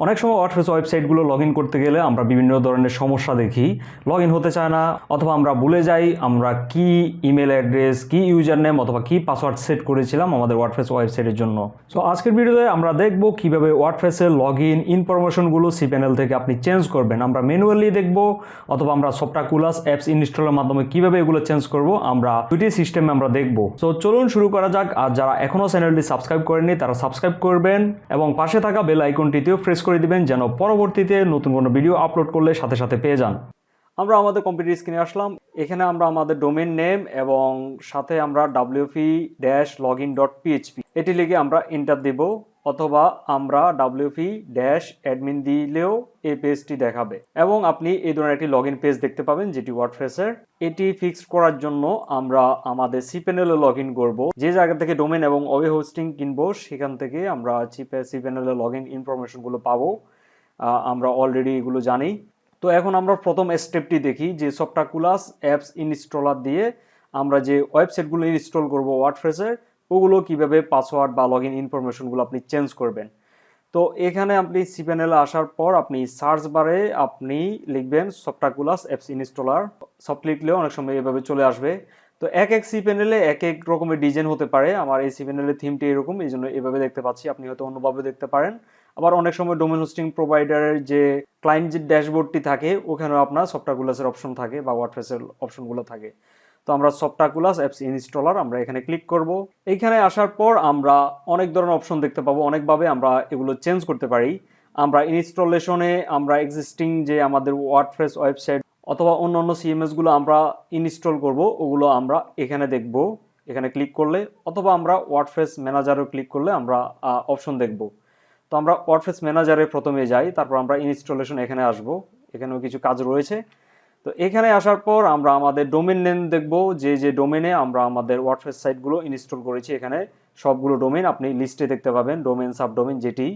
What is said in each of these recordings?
অনেক সময় WordPress ওয়েবসাইটগুলো log in করতে গেলে আমরা বিভিন্ন ধরনের সমস্যা দেখি, লগ ইন হতে চায় না, অথবা আমরা ভুলে যাই আমরা কি ইমেল অ্যাড্রেস, কি ইউজার নেম অথবা কি পাসওয়ার্ড সেট করেছিলাম আমাদের ওয়ার্ডপ্রেস ওয়েবসাইটের জন্য। সো আজকের ভিডিওতে আমরা দেখব কিভাবে ওয়ার্ডপ্রেসের লগ ইন ইনফরমেশনগুলো cPanel থেকে আপনি চেঞ্জ করবেন। আমরা ম্যানুয়ালি দেখব অথবা আমরা সফটাকুলাস অ্যাপস ইনস্টলের মাধ্যমে কিভাবে এগুলো চেঞ্জ করব, আমরা দুটি সিস্টেমে আমরা দেখব। সো চলুন শুরু করা যাক। আর যারা এখনও চ্যানেলটি সাবস্ক্রাইব করেননি তারা সাবস্ক্রাইব করবেন এবং পাশে থাকা বেল আইকনটিতেও প্রেস করে দিবেন যেন পরবর্তীতে নতুন কোনো ভিডিও আপলোড করলে সাথে সাথে পেয়ে যান। আমরা আমাদের কম্পিউটার স্ক্রিনে আসলাম। এখানে আমরা আমাদের ডোমেইন নেম এবং সাথে আমরা wp-login.php এটি লিখে আমরা এন্টার দেব, অথবা আমরা wp-admin দিলেও এই পেজটি দেখাবে এবং আপনি এই ধরনের একটি লগইন পেজ দেখতে পাবেন যেটি ওয়ার্ডপ্রেসের। এটি ফিক্স করার জন্য আমরা আমাদের cPanel লগ ইন করবো। যে জায়গা থেকে ডোমেইন এবং ওয়েব হোস্টিং কিনবো সেখান থেকে আমরা cPanel লগ ইন ইনফরমেশনগুলো পাবো। আমরা অলরেডি এগুলো জানি। তো এখন আমরা প্রথম স্টেপটি দেখি যে সফটাকুলাস অ্যাপস ইনস্টলার দিয়ে আমরা যে ওয়েবসাইটগুলো ইনস্টল করব ওয়ার্ডপ্রেসের, ওগুলো কিভাবে পাসওয়ার্ড বা লগইন ইনফরমেশনগুলো আপনি চেঞ্জ করবেন। তো এখানে আপনি cPanel আসার পর আপনি সার্চ বারে আপনি লিখবেন সফটাকুলাস অ্যাপস ইনস্টলার। সফট লিখলেও অনেক সময় এভাবে চলে আসবে। তো এক cPanel এক এক রকমের ডিজাইন হতে পারে। আমার এই cPanel থিমটি এরকম, এই জন্য এভাবে দেখতে পাচ্ছি। আপনি হয়তো অন্যভাবে দেখতে পারেন। আবার অনেক সময় ডোমেইন হোস্টিং প্রোভাইডারের যে ক্লায়েন্ট যে ড্যাশবোর্ডটি থাকে ওখানেও আপনার সফটাকুলাসের অপশন থাকে বা ওয়ার্ডপ্রেসের অপশনগুলো থাকে। তো আমরা সফটাকুলাস অ্যাপস ইনস্টলার আমরা এখানে ক্লিক করব। এইখানে আসার পর আমরা অনেক ধরনের অপশন দেখতে পাবো। অনেকভাবে আমরা এগুলো চেঞ্জ করতে পারি। আমরা ইনস্টলেশনে আমরা এক্সিস্টিং যে আমাদের ওয়ার্ডপ্রেস ওয়েবসাইট অথবা অন্য সিএমএসগুলো আমরা ইনস্টল করব, ওগুলো আমরা এখানে দেখব। এখানে ক্লিক করলে, অথবা আমরা ওয়ার্ডপ্রেস ম্যানেজারও ক্লিক করলে আমরা অপশন দেখব। তো আমরা ওয়ার্ডপ্রেস ম্যানেজারে প্রথমে যাই, তারপর আমরা ইনস্টলেশন এখানে আসব। এখানেও কিছু কাজ রয়েছে। তো এখানে আসার পর আমরা আমাদের ডোমেইন নেম দেখব, যে ডোমেইনে আমরা আমাদের ওয়ার্ডপ্রেস সাইটগুলো ইনস্টল করেছি। এখানে সবগুলো ডোমেইন আপনি লিস্টে দেখতে পাবেন, ডোমেইন সাবডোমেইন যেটি।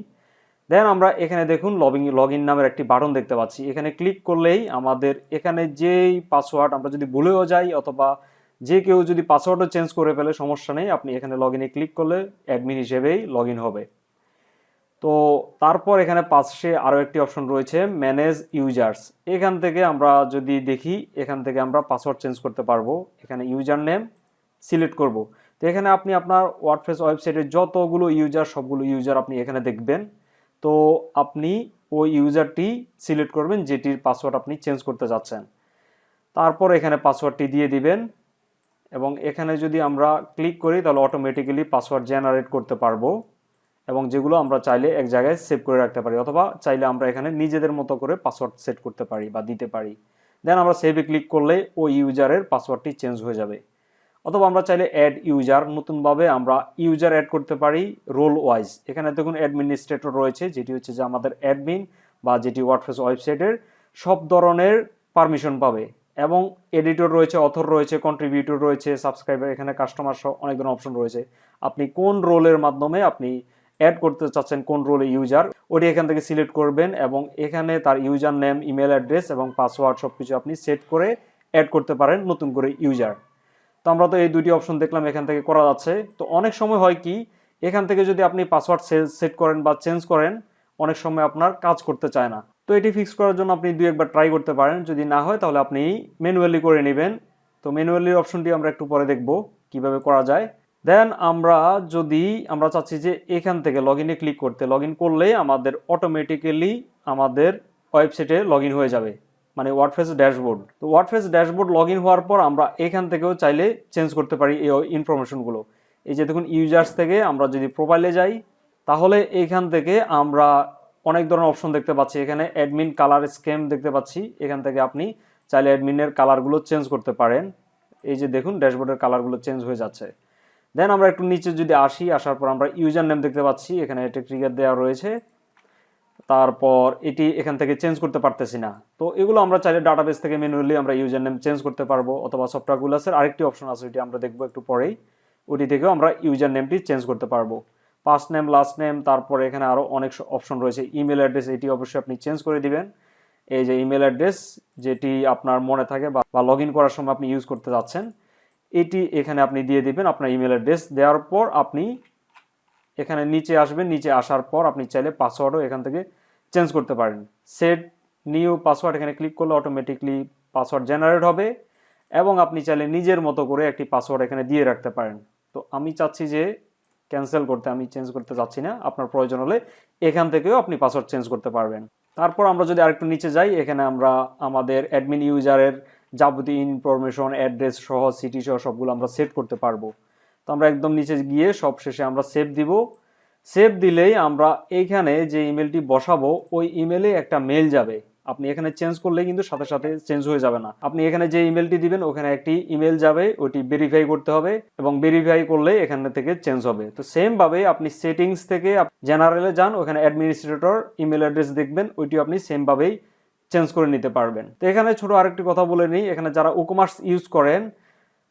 দেন আমরা এখানে দেখুন লগ ইন নামের একটি বাটন দেখতে পাচ্ছি। এখানে ক্লিক করলেই আমাদের এখানে যেই পাসওয়ার্ড আমরা যদি ভুলেও যাই অথবা যে কেউ যদি পাসওয়ার্ডও চেঞ্জ করে ফেলে সমস্যা নেই, আপনি এখানে লগ ইনে ক্লিক করলে অ্যাডমিন হিসেবেই লগ ইন হবে। তো তারপর এখানে পাশে আরও একটি অপশন রয়েছে ম্যানেজ ইউজার্স। এখান থেকে আমরা যদি দেখি, এখান থেকে আমরা পাসওয়ার্ড চেঞ্জ করতে পারবো। এখানে ইউজার নেম সিলেক্ট করব। তো এখানে আপনি আপনার ওয়ার্ডপ্রেস ওয়েবসাইটের যতগুলো ইউজার সবগুলো ইউজার আপনি এখানে দেখবেন। তো আপনি ওই ইউজারটি সিলেক্ট করবেন যেটির পাসওয়ার্ড আপনি চেঞ্জ করতে যাচ্ছেন। তারপর এখানে পাসওয়ার্ডটি দিয়ে দিবেন এবং এখানে যদি আমরা ক্লিক করি তাহলে অটোমেটিক্যালি পাসওয়ার্ড জেনারেট করতে পারবো এবং যেগুলো আমরা চাইলে এক জায়গায় সেভ করে রাখতে পারি, অথবা চাইলে আমরা এখানে নিজেদের মতো করে পাসওয়ার্ড সেট করতে পারি বা দিতে পারি। দেন আমরা সেভে ক্লিক করলে ওই ইউজারের পাসওয়ার্ডটি চেঞ্জ হয়ে যাবে। অথবা আমরা চাইলে অ্যাড ইউজার, নতুনভাবে আমরা ইউজার অ্যাড করতে পারি রোল ওয়াইজ। এখানে দেখুন অ্যাডমিনিস্ট্রেটর রয়েছে, যেটি হচ্ছে যে আমাদের অ্যাডমিন বা যেটি ওয়ার্ডপ্রেস ওয়েবসাইটের সব ধরনের পারমিশন পাবে। এবং এডিটর রয়েছে, অথর রয়েছে, কন্ট্রিবিউটর রয়েছে, সাবস্ক্রাইবার, এখানে কাস্টমার সহ অনেক ধরনের অপশন রয়েছে। আপনি কোন রোলের মাধ্যমে আপনি অ্যাড করতে চাচ্ছেন, কোন রোলে ইউজার, ওটি এখান থেকে সিলেক্ট করবেন এবং এখানে তার ইউজার নেম, ইমেল অ্যাড্রেস এবং পাসওয়ার্ড সব কিছু আপনি সেট করে অ্যাড করতে পারেন নতুন করে ইউজার। তো আমরা তো এই দুটি অপশন দেখলাম এখান থেকে করা যাচ্ছে। তো অনেক সময় হয় কি, এখান থেকে যদি আপনি পাসওয়ার্ড সেট করেন বা চেঞ্জ করেন, অনেক সময় আপনার কাজ করতে চায় না। তো এটি ফিক্স করার জন্য আপনি দুই একবার ট্রাই করতে পারেন। যদি না হয় তাহলে আপনি ম্যানুয়ালি করে নেবেন। তো ম্যানুয়ালির অপশনটি আমরা একটু পরে দেখব কিভাবে করা যায়। দেন আমরা চাচ্ছি যে এখান থেকে লগ ইনে ক্লিক করতে, লগ ইন করলে আমাদের অটোমেটিক্যালি আমাদের ওয়েবসাইটে লগ ইন হয়ে যাবে, মানে ওয়ার্ডপ্রেস ড্যাশবোর্ড। তো ওয়ার্ডপ্রেস ড্যাশবোর্ড লগ ইন হওয়ার পর আমরা এখান থেকেও চাইলে চেঞ্জ করতে পারি এই ইনফরমেশনগুলো। এই যে দেখুন ইউজার্স থেকে আমরা যদি প্রোফাইলে যাই তাহলে এইখান থেকে আমরা অনেক ধরনের অপশন দেখতে পাচ্ছি। এখানে অ্যাডমিন কালার স্কিম দেখতে পাচ্ছি। এখান থেকে আপনি চাইলে অ্যাডমিনের কালারগুলো চেঞ্জ করতে পারেন। এই যে দেখুন ড্যাশবোর্ডের কালারগুলো চেঞ্জ হয়ে যাচ্ছে। দেন আমরা একটু নিচে যদি আসার পর আমরা ইউজার নেম দেখতে পাচ্ছি। এখানে এটা ট্রিগার দেওয়া রয়েছে। তারপর এটি এখান থেকে চেঞ্জ করতে পারতেছি না। তো এগুলো আমরা চাইলে ডাটাবেস থেকে ম্যানুয়ালি আমরা ইউজার নেম চেঞ্জ করতে পারবো, অথবা সফটাকুলাসের আরেকটি অপশন আছে, এটি আমরা দেখবো একটু পরেই। ওটি থেকেও আমরা ইউজার নেমটি চেঞ্জ করতে পারবো। ফার্স্ট নেম, লাস্ট নেম, তারপরে এখানে আরও অনেক অপশন রয়েছে। ইমেল অ্যাড্রেস, এটি অবশ্যই আপনি চেঞ্জ করে দিবেন। এই যে ইমেল অ্যাড্রেস যেটি আপনার মনে থাকে বা লগ ইন করার সময় আপনি ইউজ করতে যাচ্ছেন, এটি এখানে আপনি দিয়ে দিবেন। আপনার ইমেল অ্যাড্রেস দেওয়ার পর আপনি এখানে নিচে আসবেন। নিচে আসার পর আপনি চাইলে পাসওয়ার্ডও এখান থেকে চেঞ্জ করতে পারেন। সেট নিউ পাসওয়ার্ড এখানে ক্লিক করলে অটোমেটিকলি পাসওয়ার্ড জেনারেট হবে এবং আপনি চাইলে নিজের মতো করে একটি পাসওয়ার্ড এখানে দিয়ে রাখতে পারেন। তো আমি চাচ্ছি যে ক্যান্সেল করতে, আমি চেঞ্জ করতে চাচ্ছি না। আপনার প্রয়োজন হলে এখান থেকেও আপনি পাসওয়ার্ড চেঞ্জ করতে পারবেন। তারপর আমরা যদি আরেকটু নিচে যাই, এখানে আমরা আমাদের অ্যাডমিন ইউজারের যাবতীয় ইনফরমেশন, অ্যাড্রেস সহ, সিটি সহ সবগুলো আমরা সেভ করতে পারবো। তো আমরা একদম নিচে গিয়ে সব শেষে আমরা সেভ দিব। সেভ দিলেই আমরা এইখানে যে ইমেলটি বসাবো ওই ইমেলে একটা মেল যাবে। আপনি এখানে চেঞ্জ করলে কিন্তু সাথে সাথে চেঞ্জ হয়ে যাবে না। আপনি এখানে যে ইমেলটি দিবেন ওখানে একটি ইমেল যাবে, ওটি ভেরিফাই করতে হবে এবং ভেরিফাই করলে এখান থেকে চেঞ্জ হবে। তো সেম ভাবে আপনি সেটিংস থেকে জেনারেলে যান, ওখানে অ্যাডমিনিস্ট্রেটর ইমেল অ্যাড্রেস দেখবেন, ওইটি আপনি সেম ভাবেই চেঞ্জ করে নিতে পারবেন। তো এখানে ছোট আরেকটি কথা বলে নিই, এখানে যারা ইকমার্স ইউজ করেন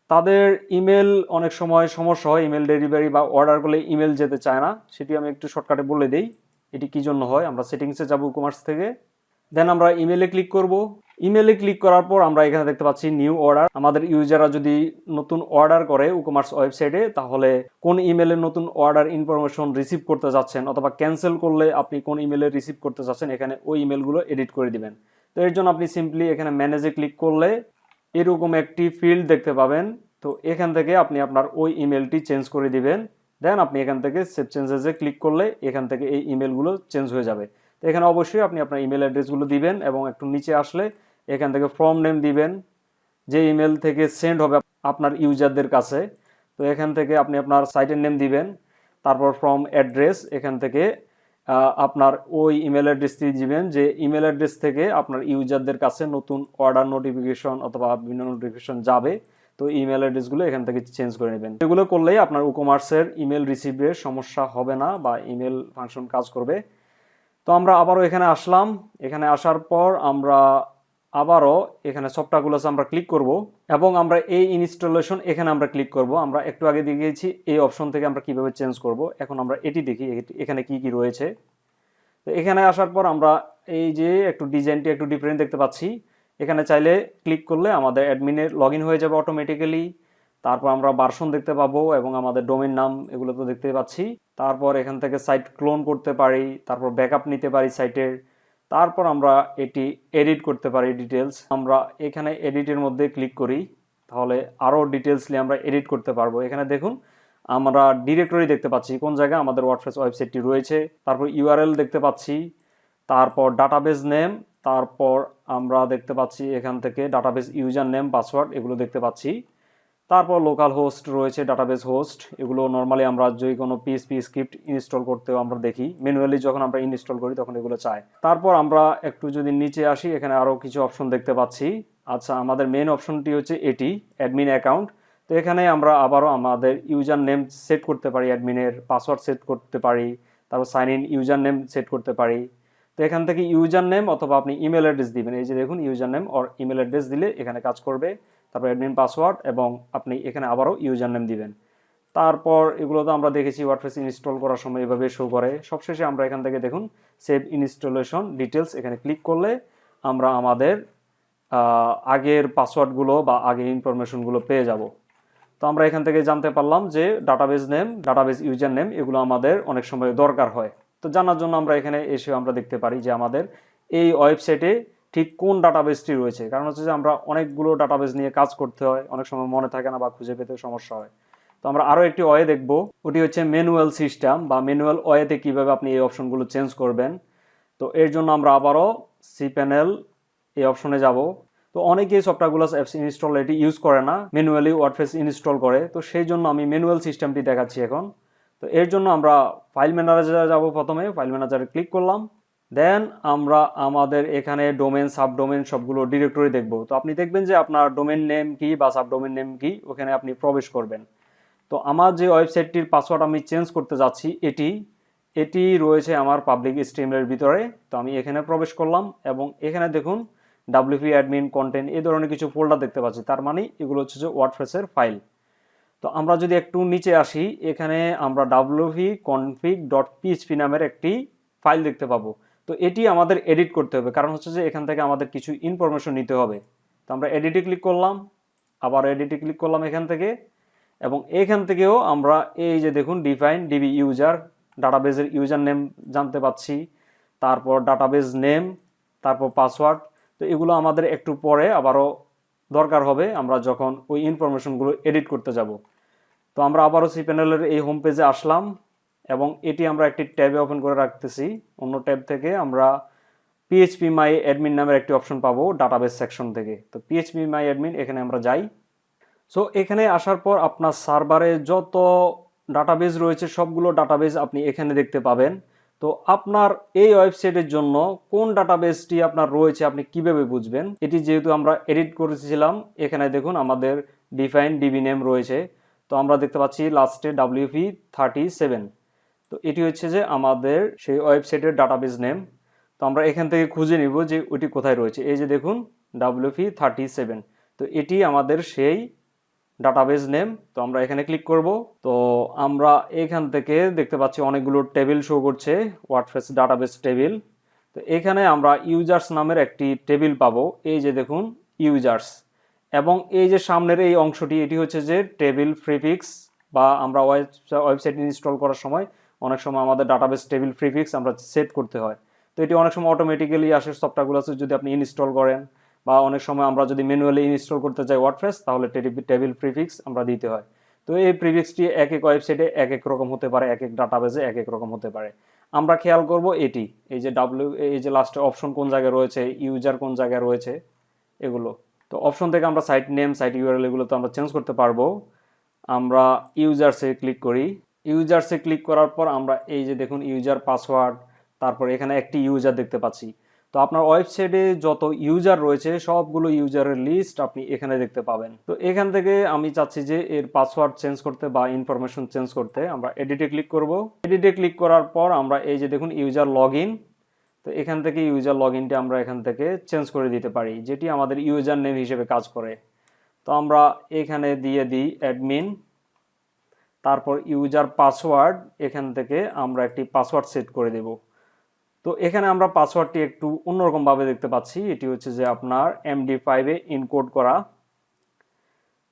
তাদের ইমেল অনেক সময় সমস্যা হয়, ইমেল ডেলিভারি বা অর্ডার করলে ইমেল যেতে চায় না। সেটি আমি একটু শর্টকাটে বলে দিই এটি কি জন্য হয়। আমরা সেটিংসে যাব ইকমার্স থেকে, দেন আমরা ইমেলে ক্লিক করব। ইমেলে ক্লিক করার পর আমরা এখানে দেখতে পাচ্ছি নিউ অর্ডার। আমাদের ইউজাররা যদি নতুন অর্ডার করে ইকমার্স ওয়েবসাইটে, তাহলে কোন ইমেলে নতুন অর্ডার ইনফরমেশন রিসিভ করতে যাচ্ছেন অথবা ক্যান্সেল করলে আপনি কোন ইমেলে রিসিভ করতে যাচ্ছেন, এখানে ওই ইমেলগুলো এডিট করে দিবেন। তো এর জন্য আপনি সিম্পলি এখানে ম্যানেজে ক্লিক করলে এরকম একটি ফিল্ড দেখতে পাবেন। তো এখান থেকে আপনি আপনার ওই ইমেলটি চেঞ্জ করে দিবেন। দেন আপনি এখান থেকে সেভ চেঞ্জেসে ক্লিক করলে এখান থেকে এই ইমেলগুলো চেঞ্জ হয়ে যাবে। তো এখানে অবশ্যই আপনি আপনার ইমেল অ্যাড্রেসগুলো দিবেন এবং একটু নিচে আসলে এখান থেকে ফর্ম নেম দিবেন, যে ইমেল থেকে সেন্ড হবে আপনার ইউজারদের কাছে। তো এখান থেকে আপনি আপনার সাইটের নেম দিবেন, তারপর ফর্ম অ্যাড্রেস, এখান থেকে আপনার ওই ইমেল অ্যাড্রেসটি দিবেন যে ইমেল অ্যাড্রেস থেকে আপনার ইউজারদের কাছে নতুন অর্ডার নোটিফিকেশন অথবা বিভিন্ন নোটিফিকেশন যাবে। তো ইমেল অ্যাড্রেসগুলো এখান থেকে চেঞ্জ করে নেবেন। এগুলো করলেই আপনার ইকমার্সের ইমেল রিসিভের সমস্যা হবে না বা ইমেল ফাংশন কাজ করবে। তো আমরা আবারও এখানে আসলাম। এখানে আসার পর আমরা আবারও এখানে সফটাকুলাস আমরা ক্লিক করব এবং আমরা এই ইনস্টলেশন এখানে আমরা ক্লিক করব। আমরা একটু আগে দেখিয়েছি এই অপশন থেকে আমরা কিভাবে চেঞ্জ করব। এখন আমরা এটি দেখি এখানে কি কি রয়েছে। তো এখানে আসার পর আমরা এই যে একটু ডিজাইনটি একটু ডিফারেন্ট দেখতে পাচ্ছি। এখানে চাইলে ক্লিক করলে আমাদের অ্যাডমিনের লগ ইন হয়ে যাবে অটোমেটিক্যালি। তারপর আমরা ভার্সন দেখতে পাবো এবং আমাদের ডোমেইন নাম এগুলো তো দেখতে পাচ্ছি। তারপর এখান থেকে সাইট ক্লোন করতে পারি, তারপর ব্যাকআপ নিতে পারি সাইটের। তারপর আমরা এটি এডিট করতে পারি ডিটেলস। আমরা এখানে এডিটের মধ্যে ক্লিক করি, তাহলে আরও ডিটেলসলি আমরা এডিট করতে পারবো। এখানে দেখুন আমরা ডিরেক্টরি দেখতে পাচ্ছি কোন জায়গায় আমাদের ওয়ার্ডপ্রেস ওয়েবসাইটটি রয়েছে, তারপর ইউআরএল দেখতে পাচ্ছি, তারপর ডাটাবেস নেম, তারপর আমরা দেখতে পাচ্ছি এখান থেকে ডাটাবেস ইউজার নেম, পাসওয়ার্ড এগুলো দেখতে পাচ্ছি। তারপর লোকাল হোস্ট রয়েছে, ডাটাবেস হোস্ট, এগুলো নর্মালি আমরা যে কোনো পিএইচপি স্ক্রিপ্ট ইনস্টল করতেও আমরা দেখি, ম্যানুয়ালি যখন আমরা ইনস্টল করি তখন এগুলো চাই। তারপর আমরা একটু যদি নিচে আসি, এখানে আরও কিছু অপশন দেখতে পাচ্ছি। আচ্ছা, আমাদের মেন অপশনটি হচ্ছে এটি অ্যাডমিন অ্যাকাউন্ট। তো এখানে আমরা আবারও আমাদের ইউজার নেম সেট করতে পারি, অ্যাডমিনের পাসওয়ার্ড সেট করতে পারি, তারপর sign in user name set করতে পারি। তো এখান থেকে ইউজার নেম অথবা আপনি ইমেল অ্যাড্রেস দিবেন। এই যে দেখুন user name or email address দিলে এখানে কাজ করবে। তারপর অ্যাডমিন পাসওয়ার্ড এবং আপনি এখানে আবারও ইউজার নেম দিবেন। তারপর এগুলো তো আমরা দেখেছি ওয়ার্ডপ্রেস ইনস্টল করার সময় এভাবে শো করে। সবশেষে আমরা এখান থেকে দেখুন সেভ ইনস্টলেশন ডিটেলস, এখানে ক্লিক করলে আমরা আমাদের আগের পাসওয়ার্ডগুলো বা আগের ইনফরমেশনগুলো পেয়ে যাব। তো আমরা এখান থেকে জানতে পারলাম যে database name, database user name এগুলো আমাদের অনেক সময় দরকার হয়। তো জানার জন্য আমরা এখানে এসে আমরা দেখতে পারি যে আমাদের এই ওয়েবসাইটে ঠিক কোন ডাটাবেসটি রয়েছে। কারণ হচ্ছে যে আমরা অনেকগুলো ডাটাবেস নিয়ে কাজ করতে হয়, অনেক সময় মনে থাকে না বা খুঁজে পেতে সমস্যা হয়। তো আমরা আরও একটি ওয়ে দেখব, ওটি হচ্ছে ম্যানুয়াল সিস্টেম বা ম্যানুয়াল ওয়েতে কীভাবে আপনি এই অপশনগুলো চেঞ্জ করবেন। তো এর জন্য আমরা আবারও cPanel এই অপশনে যাব। তো অনেকেই সফটাকুলাস অ্যাপস ইনস্টল এটি ইউজ করে না, ম্যানুয়ালি ওয়ার্ডপ্রেস ইনস্টল করে। তো সেই জন্য আমি ম্যানুয়াল সিস্টেমটি দেখাচ্ছি এখন। তো এর জন্য আমরা ফাইল ম্যানেজারে যাব। প্রথমে ফাইল ম্যানেজারে ক্লিক করলাম, দেন আমরা আমাদের এখানে ডোমেন, সাবডোমেন সবগুলো ডিরেক্টরি দেখব। তো আপনি দেখবেন যে আপনার ডোমেন নেম কি বা সাবডোমেন নেম কি, ওখানে আপনি প্রবেশ করবেন। তো আমার যে ওয়েবসাইটটির পাসওয়ার্ড আমি চেঞ্জ করতে যাচ্ছি এটি রয়েছে আমার পাবলিক স্ট্রিমের ভিতরে। তো আমি এখানে প্রবেশ করলাম এবং এখানে দেখুন PhpMyAdmin কন্টেন্ট এই ধরনের কিছু ফোল্ডার দেখতে পাচ্ছি। তার মানে এগুলো হচ্ছে যে ওয়ার্ডপ্রেসের ফাইল। তো আমরা যদি একটু নিচে আসি, এখানে আমরা wp-config.php নামের একটি ফাইল দেখতে পাবো। তো এটি আমাদের এডিট করতে হবে, কারণ হচ্ছে যে এখান থেকে আমাদের কিছু ইনফরমেশন নিতে হবে। তো আমরা এডিটে ক্লিক করলাম, আবার এডিটে ক্লিক করলাম এখান থেকে, এবং এখান থেকেও আমরা এই যে দেখুন ডিফাইন ডিবি ইউজার, ডাটাবেসের ইউজার নেম জানতে পাচ্ছি। তারপর ডাটাবেস নেম, তারপর পাসওয়ার্ড। তো এগুলো আমাদের একটু পরে আবারও দরকার হবে আমরা যখন ওই ইনফরমেশনগুলো এডিট করতে যাব। তো আমরা আবারও cPanel-এর এই হোম পেজে আসলাম এবং এটি আমরা একটি ট্যাবে ওপেন করে রাখতেছি। অন্য ট্যাব থেকে আমরা PhpMyAdmin নামের একটি অপশন পাবো ডাটাবেস সেকশন থেকে। তো PhpMyAdmin এখানে আমরা যাই। সো এখানে আসার পর আপনার সার্ভারে যত ডাটাবেস রয়েছে সবগুলো ডাটাবেস আপনি এখানে দেখতে পাবেন। তো আপনার এই ওয়েবসাইটের জন্য কোন ডাটাবেসটি আপনার রয়েছে আপনি কিভাবে বুঝবেন? এটি যেহেতু আমরা এডিট করেছিলাম, এখানে দেখুন আমাদের ডিফাইন ডিবি নেম রয়েছে। তো আমরা দেখতে পাচ্ছি লাস্টে WP37। তো এটি হচ্ছে যে আমাদের সেই ওয়েবসাইটের ডাটাবেস নেম। তো আমরা এখান থেকে খুঁজে নিব যে ওটি কোথায় রয়েছে। এই যে দেখুন WP37। তো এটি আমাদের সেই ডাটাবেস নেম। তো আমরা এখানে ক্লিক করব। তো আমরা এখান থেকে দেখতে পাচ্ছি অনেকগুলো টেবিল শো করছে, ওয়ার্ডপ্রেস ডাটাবেস টেবিল। তো এখানে আমরা ইউজার্স নামের একটি টেবিল পাবো। এই যে দেখুন ইউজার্স, এবং এই যে সামনের এই অংশটি এটি হচ্ছে যে টেবিল প্রিফিক্স, বা আমরা ওয়েবসাইট ইনস্টল করার সময় অনেক সময় আমাদের ডাটাবেস টেবিল প্রিফিক্স আমরা সেট করতে হয়। তো এটি অনেক সময় অটোমেটিক্যালি আসে সফটওয়্যারগুলোতে যদি আপনি ইনস্টল করেন, বা অনেক সময় আমরা যদি ম্যানুয়ালি ইনস্টল করতে চাই ওয়ার্ডপ্রেস, তাহলে টেবিল প্রিফিক্স আমরা দিতে হয়। তো এই প্রিফিক্সটি এক এক ওয়েবসাইটে এক এক রকম হতে পারে, এক এক ডাটাবেসে এক এক রকম হতে পারে। আমরা খেয়াল করব এটি, এই যে এই যে লাস্টে অপশন কোন জায়গায় রয়েছে, ইউজার কোন জায়গায় রয়েছে, এগুলো। তো অপশন থেকে আমরা সাইট নেম, সাইট ইউআরএল এগুলো তো আমরা চেঞ্জ করতে পারবো। আমরা ইউজার্সে ক্লিক করি। ইউজার্সে ক্লিক করার পর আমরা এই যে দেখুন ইউজার পাসওয়ার্ড, তারপর এখানে একটি ইউজার দেখতে পাচ্ছি। তো আপনার ওয়েবসাইটে যত ইউজার রয়েছে সবগুলো ইউজারের লিস্ট আপনি এখানে দেখতে পাবেন। তো এখান থেকে আমি চাচ্ছি যে এর পাসওয়ার্ড চেঞ্জ করতে বা ইনফরমেশন চেঞ্জ করতে, আমরা এডিটে ক্লিক করব। এডিটে ক্লিক করার পর আমরা এই যে দেখুন ইউজার লগ ইন। তো এখান থেকে ইউজার লগ ইনটা আমরা এখান থেকে চেঞ্জ করে দিতে পারি, যেটি আমাদের ইউজার নেম হিসেবে কাজ করে। তো আমরা এখানে দিয়ে দিই অ্যাডমিন, তারপর ইউজার পাসওয়ার্ড, এখান থেকে আমরা একটি পাসওয়ার্ড সেট করে দেব। তো এখানে আমরা পাসওয়ার্ডটি একটু অন্যরকমভাবে দেখতে পাচ্ছি, এটি হচ্ছে যে আপনার MD5-এ ইনকোড করা।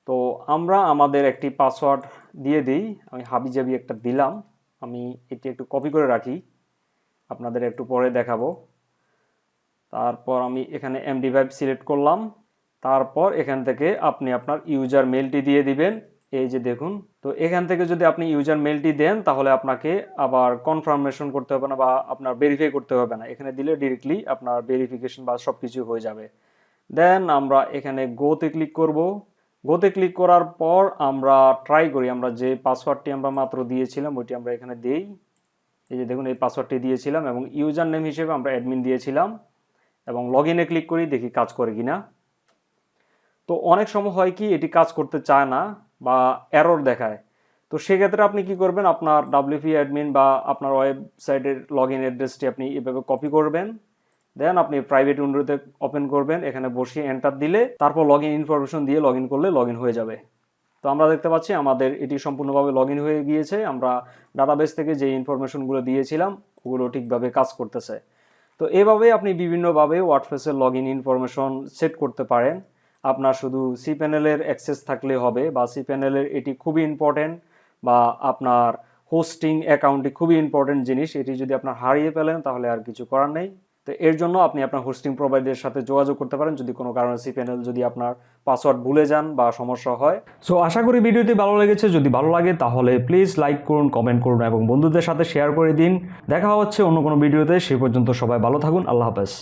তো আমরা আমাদের একটি পাসওয়ার্ড দিয়ে দিই, আমি হাবিজাবি একটা দিলাম। আমি এটি একটু কপি করে রাখি, আপনাদের একটু পরে দেখাবো। তারপর আমি এখানে MD5 সিলেক্ট করলাম। তারপর এখান থেকে আপনি আপনার ইউজার মেলটি দিয়ে দিবেন, এই যে দেখুন। তো এখান থেকে যদি আপনি ইউজার মেলটি দেন তাহলে আপনাকে আবার কনফার্মেশন করতে হবে না বা আপনার ভেরিফাই করতে হবে না। এখানে দিলে ডিরেক্টলি আপনার ভেরিফিকেশন বা সব কিছু হয়ে যাবে। দেন আমরা এখানে গোতে ক্লিক করব। গোতে ক্লিক করার পর আমরা ট্রাই করি, আমরা যে পাসওয়ার্ডটি আমরা মাত্র দিয়েছিলাম ওইটি আমরা এখানে দেই। এই যে দেখুন এই পাসওয়ার্ডটি দিয়েছিলাম এবং ইউজার নেম হিসেবে আমরা অ্যাডমিন দিয়েছিলাম, এবং লগ ইনে ক্লিক করি, দেখি কাজ করে কিনা। তো অনেক সময় হয় কি এটি কাজ করতে চায় না বা এরর দেখায়। তো সেক্ষেত্রে আপনি কি করবেন, আপনার WP-admin বা আপনার ওয়েবসাইটের লগ ইন অ্যাড্রেসটি আপনি এভাবে কপি করবেন। দেন আপনি প্রাইভেট উইন্ডোতে ওপেন করবেন, এখানে বসিয়ে এন্টার দিলে তারপর লগ ইন ইনফরমেশন দিয়ে লগ ইন করলে লগ ইন হয়ে যাবে। তো আমরা দেখতে পাচ্ছি আমাদের এটি সম্পূর্ণভাবে লগ ইন হয়ে গিয়েছে। আমরা ডাটাবেস থেকে যে ইনফরমেশনগুলো দিয়েছিলাম ওগুলো ঠিকভাবে কাজ করতেছে। তো এভাবে আপনি বিভিন্নভাবে ওয়ার্ডপ্রেসের লগ ইন ইনফরমেশন সেট করতে পারেন। আপনার শুধু cPanel-এর অ্যাক্সেস থাকলে হবে, বা cPanel-এর এটি খুবই ইম্পর্টেন্ট, বা আপনার হোস্টিং অ্যাকাউন্টটি খুবই ইম্পর্টেন্ট জিনিস। এটি যদি আপনার হারিয়ে ফেলেন তাহলে আর কিছু করার নেই। তো এর জন্য আপনি আপনার হোস্টিং প্রোভাইডারের সাথে যোগাযোগ করতে পারেন যদি কোনো কারণে cPanel যদি আপনার পাসওয়ার্ড ভুলে যান বা সমস্যা হয়। সো আশা করি ভিডিওটি ভালো লেগেছে। যদি ভালো লাগে তাহলে প্লিজ লাইক করুন, কমেন্ট করুন এবং বন্ধুদের সাথে শেয়ার করে দিন। দেখা হচ্ছে অন্য কোনো ভিডিওতে। সে পর্যন্ত সবাই ভালো থাকুন। আল্লাহ হাফেজ।